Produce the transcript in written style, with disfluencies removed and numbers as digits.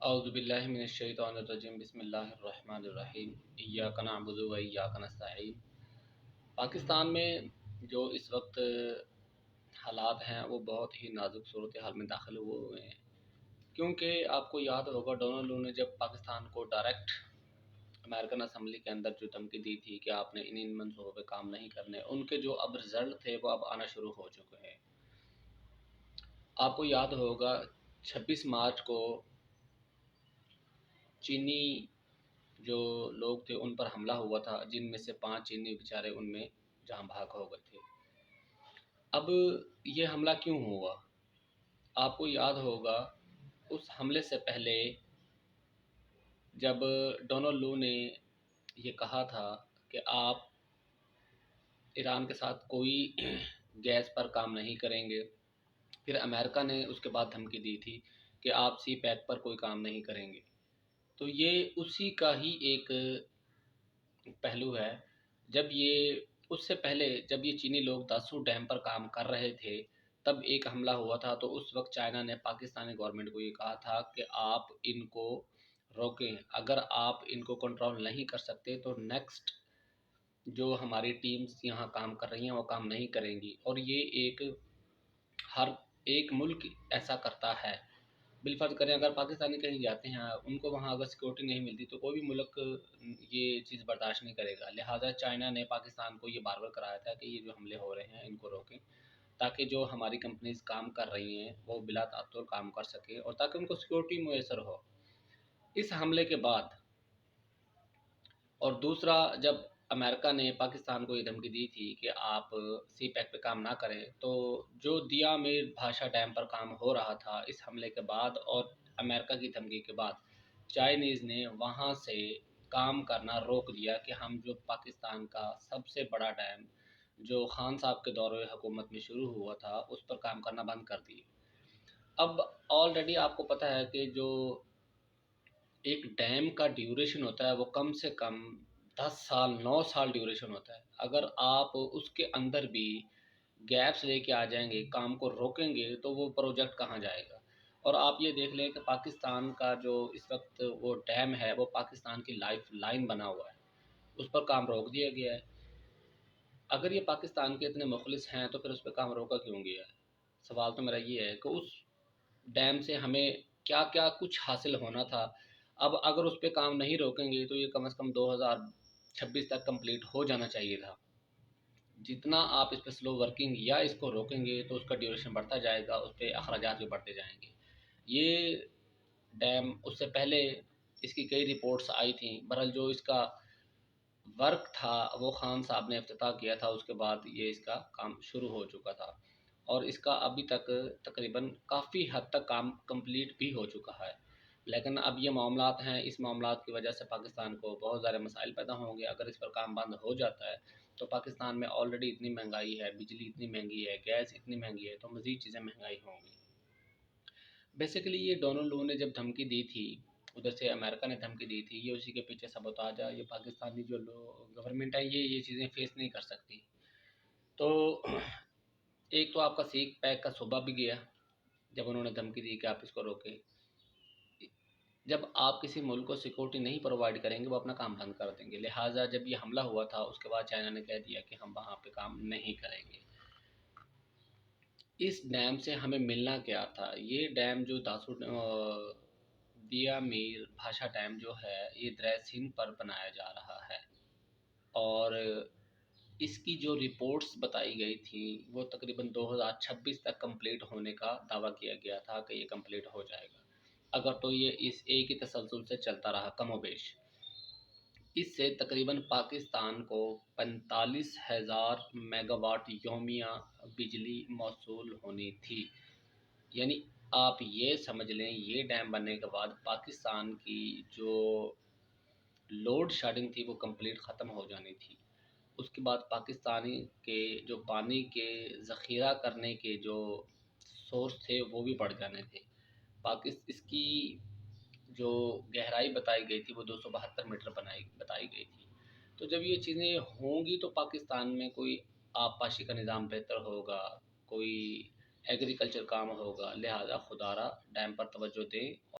اعوذ باللہ من الشیطان الرجیم بسم اللہ الرحمن الرحیم ایاک نعبد و ایاک نستعین۔ پاکستان میں جو اس وقت حالات ہیں وہ بہت ہی نازک صورتحال میں داخل ہوئے ہیں، کیونکہ آپ کو یاد ہوگا ڈونلڈ لو نے جب پاکستان کو ڈائریکٹ امریکن اسمبلی کے اندر جو دھمکی دی تھی کہ آپ نے ان منصوبوں پہ کام نہیں کرنے، ان کے جو اب رزلٹ تھے وہ اب آنا شروع ہو چکے ہیں۔ آپ کو یاد ہوگا 26 مارچ کو چینی جو لوگ تھے ان پر حملہ ہوا تھا، جن میں سے 5 چینی بیچارے ان میں جہاں بھاگ ہو گئے تھے۔ اب یہ حملہ کیوں ہوا؟ آپ کو یاد ہوگا اس حملے سے پہلے جب ڈونلڈ لو نے یہ کہا تھا کہ آپ ایران کے ساتھ کوئی گیس پر کام نہیں کریں گے، پھر امریکہ نے اس کے بعد دھمکی دی تھی کہ آپ سی پیک پر کوئی کام نہیں کریں گے، تو یہ اسی کا ہی ایک پہلو ہے۔ جب یہ اس سے پہلے جب یہ چینی لوگ داسو ڈیم پر کام کر رہے تھے تب ایک حملہ ہوا تھا، تو اس وقت چائنا نے پاکستانی گورنمنٹ کو یہ کہا تھا کہ آپ ان کو روکیں، اگر آپ ان کو کنٹرول نہیں کر سکتے تو نیکسٹ جو ہماری ٹیمز یہاں کام کر رہی ہیں وہ کام نہیں کریں گی۔ اور یہ ہر ایک ملک ایسا کرتا ہے۔ بالفرض کریں اگر پاکستانی کہیں جاتے ہیں، ان کو وہاں اگر سیکورٹی نہیں ملتی تو کوئی بھی ملک یہ چیز برداشت نہیں کرے گا۔ لہٰذا چائنا نے پاکستان کو یہ بار بار کرایا تھا کہ یہ جو حملے ہو رہے ہیں ان کو روکیں، تاکہ جو ہماری کمپنیز کام کر رہی ہیں وہ بلا تعطل کام کر سکیں اور تاکہ ان کو سیکورٹی میسر ہو۔ اس حملے کے بعد اور دوسرا جب امریکہ نے پاکستان کو یہ دھمکی دی تھی کہ آپ سی پیک پہ کام نہ کریں، تو جو دیا میر بھاشا ڈیم پر کام ہو رہا تھا اس حملے کے بعد اور امریکہ کی دھمکی کے بعد چائنیز نے وہاں سے کام کرنا روک دیا کہ ہم جو پاکستان کا سب سے بڑا ڈیم جو خان صاحب کے دور حکومت میں شروع ہوا تھا اس پر کام کرنا بند کر دیے۔ اب آلریڈی آپ کو پتہ ہے کہ جو ایک ڈیم کا ڈیوریشن ہوتا ہے وہ کم سے کم 10 سال 9 سال ڈیوریشن ہوتا ہے۔ اگر آپ اس کے اندر بھی گیپس لے کے آ جائیں گے، کام کو روکیں گے، تو وہ پروجیکٹ کہاں جائے گا؟ اور آپ یہ دیکھ لیں کہ پاکستان کا جو اس وقت وہ ڈیم ہے وہ پاکستان کی لائف لائن بنا ہوا ہے، اس پر کام روک دیا گیا ہے۔ اگر یہ پاکستان کے اتنے مخلص ہیں تو پھر اس پہ کام روکا کیوں گیا ہے؟ سوال تو میرا یہ ہے کہ اس ڈیم سے ہمیں کیا کیا کچھ حاصل ہونا تھا۔ اب اگر اس پہ کام نہیں روکیں گے تو یہ کم از کم 2026 تک کمپلیٹ ہو جانا چاہیے تھا۔ جتنا آپ اس پہ سلو ورکنگ یا اس کو روکیں گے تو اس کا ڈیوریشن بڑھتا جائے گا، اس پہ اخراجات بھی بڑھتے جائیں گے۔ یہ ڈیم اس سے پہلے اس کی کئی رپورٹس آئی تھیں، بہرحال جو اس کا ورک تھا وہ خان صاحب نے افتتاح کیا تھا، اس کے بعد یہ اس کا کام شروع ہو چکا تھا اور اس کا ابھی تک تقریباً کافی حد تک کام کمپلیٹ بھی ہو چکا ہے۔ لیکن اب یہ معاملات ہیں، اس معاملات کی وجہ سے پاکستان کو بہت سارے مسائل پیدا ہوں گے۔ اگر اس پر کام بند ہو جاتا ہے تو پاکستان میں آلریڈی اتنی مہنگائی ہے، بجلی اتنی مہنگی ہے، گیس اتنی مہنگی ہے، تو مزید چیزیں مہنگائی ہوں گی۔ بیسیکلی یہ ڈونلڈ لو نے جب دھمکی دی تھی، ادھر سے امریکہ نے دھمکی دی تھی، یہ اسی کے پیچھے سبوتاج ہے۔ یہ پاکستانی جو گورنمنٹ ہے یہ چیزیں فیس نہیں کر سکتی۔ تو ایک تو آپ کا سی پیک کا صوبہ بھی گیا جب انہوں نے دھمکی دی کہ آپ اس کو روکیں۔ جب آپ کسی ملک کو سیکورٹی نہیں پرووائڈ کریں گے وہ اپنا کام بند کر دیں گے۔ لہٰذا جب یہ حملہ ہوا تھا اس کے بعد چائنا نے کہہ دیا کہ ہم وہاں پہ کام نہیں کریں گے۔ اس ڈیم سے ہمیں ملنا کیا تھا؟ یہ ڈیم جو دیا میر بھاشا ڈیم جو ہے یہ دریا سندھ پر بنایا جا رہا ہے، اور اس کی جو رپورٹس بتائی گئی تھی وہ تقریباً 2026 تک کمپلیٹ ہونے کا دعویٰ کیا گیا تھا کہ یہ کمپلیٹ ہو جائے گا، اگر تو یہ اس ایک ہی تسلسل سے چلتا رہا کم و بیش۔ اس سے تقریباً پاکستان کو 45,000 میگا واٹ یومیہ بجلی موصول ہونی تھی۔ یعنی آپ یہ سمجھ لیں یہ ڈیم بننے کے بعد پاکستان کی جو لوڈ شیڈنگ تھی وہ کمپلیٹ ختم ہو جانی تھی۔ اس کے بعد پاکستانی کے جو پانی کے ذخیرہ کرنے کے جو سورس تھے وہ بھی بڑھ جانے تھے۔ اس کی جو گہرائی بتائی گئی تھی وہ 272 میٹر بتائی گئی تھی۔ تو جب یہ چیزیں ہوں گی تو پاکستان میں کوئی آبپاشی کا نظام بہتر ہوگا، کوئی ایگریکلچر کام ہوگا۔ لہٰذا خدا را ڈیم پر توجہ دیں۔